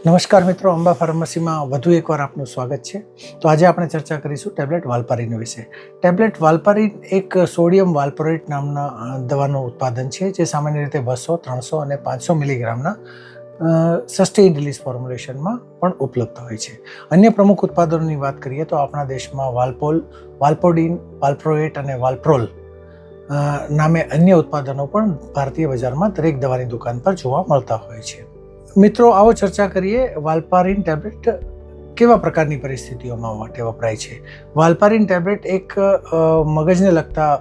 નમસ્કાર મિત્રો, અંબા ફાર્મસીમાં વધુ એકવાર આપનું સ્વાગત છે. તો આજે આપણે ચર્ચા કરીશું ટેબ્લેટ વાલ્પારીન વિશે. ટેબ્લેટ વાલ્પારીન એક સોડિયમ વાલ્પોરેટ નામના દવાનું ઉત્પાદન છે, જે સામાન્ય રીતે 200, 300 અને 500 મિલીગ્રામના સસ્ટેઇન્ડ રિલીઝ ફોર્મ્યુલેશનમાં પણ ઉપલબ્ધ હોય છે. અન્ય પ્રમુખ ઉત્પાદનોની વાત કરીએ તો આપણા દેશમાં વાલ્પોલ, વાલ્પોડિન, વાલ્પ્રોએટ અને વાલ્પ્રોલ નામે અન્ય ઉત્પાદનો પણ ભારતીય બજારમાં દરેક દવાની દુકાન પર જોવા મળતા હોય છે. મિત્રો, આવો ચર્ચા કરીએ વાલ્પારીન ટેબ્લેટ કેવા પ્રકારની પરિસ્થિતિઓમાં માટે વપરાય છે. વાલ્પારીન ટેબ્લેટ એક મગજને લગતા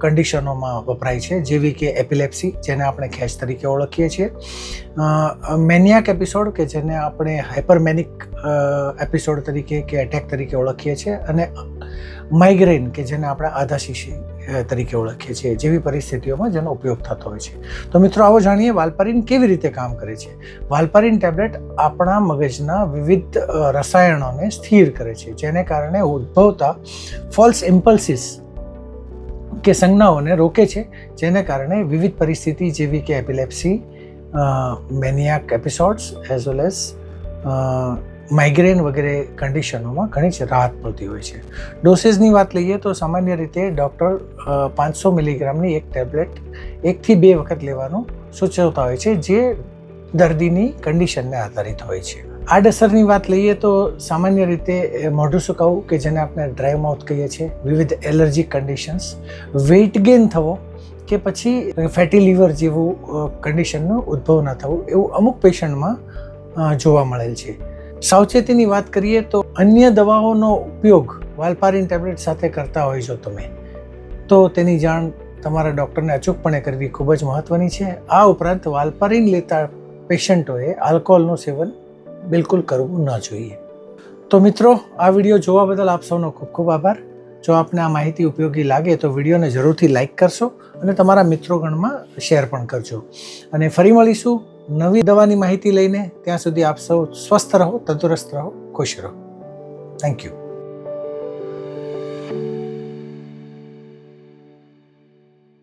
કન્ડિશનોમાં વપરાય છે, જેવી કે એપિલેપ્સી, જેને આપણે ખેંચ તરીકે ઓળખીએ છીએ, મેનિયાક એપિસોડ કે જેને આપણે હાઇપરમેનિક એપિસોડ તરીકે કે એટેક તરીકે ઓળખીએ છીએ, અને માઇગ્રેન કે જેને આપણે આધાશીશી તરીકે ઓળખીએ છીએ, જેવી પરિસ્થિતિઓમાં જેનો ઉપયોગ થતો હોય છે. તો મિત્રો, આવો જાણીએ વાલ્પારીન કેવી રીતે કામ કરે છે. વાલ્પારીન ટેબ્લેટ આપણા મગજના વિવિધ રસાયણોને સ્થિર કરે છે, જેને કારણે ઉદ્ભવતા ફોલ્સ ઇમ્પલ્સિસ કે સંજ્ઞાઓને રોકે છે, જેને કારણે વિવિધ પરિસ્થિતિ જેવી કે epilepsy, maniac episodes as well as migraine વગેરે કન્ડિશનોમાં ઘણી જ રાહત મળતી હોય છે. ડોસેજની વાત લઈએ તો સામાન્ય રીતે ડૉક્ટર 500 મિલીગ્રામની એક ટેબ્લેટ 1 થી 2 વખત લેવાનું સૂચવતા હોય છે, જે દર્દીની કન્ડિશનને આધારિત હોય છે. આડઅસરની વાત લઈએ તો સામાન્ય રીતે મોઢું સુકાવવું કે જેને આપણે ડ્રાય માઉથ કહીએ છીએ, વિવિધ એલર્જીક કન્ડિશન્સ, વેઇટ ગેઇન થવો કે પછી ફેટી લીવર જેવું કન્ડિશનનું ઉદ્ભવ ન થવું, એવું અમુક પેશન્ટમાં જોવા મળેલ છે. સાવચેતીની વાત કરીએ તો અન્ય દવાઓનો ઉપયોગ વાલ્પારીન ટેબ્લેટ સાથે કરતા હોય છો તમે, તો તેની જાણ તમારા ડૉક્ટરને અચૂકપણે કરવી ખૂબ જ મહત્ત્વની છે. આ ઉપરાંત વાલ્પારીન લેતા પેશન્ટોએ આલ્કોહોલનું સેવન બિલકુલ કરવું ન જોઈએ. તો મિત્રો, આ વિડીયો જોવા બદલ આપ સૌનો ખૂબ ખૂબ આભાર. જો આપને આ માહિતી ઉપયોગી લાગે તો વિડીયોને જરૂરથી લાઇક કરશો અને તમારા મિત્રોગણમાં શેર પણ કરજો. અને ફરી મળીશું નવી દવાની માહિતી લઈને. ત્યાં સુધી આપ સૌ સ્વસ્થ રહો, તંદુરસ્ત રહો, ખુશ રહો. Thank you.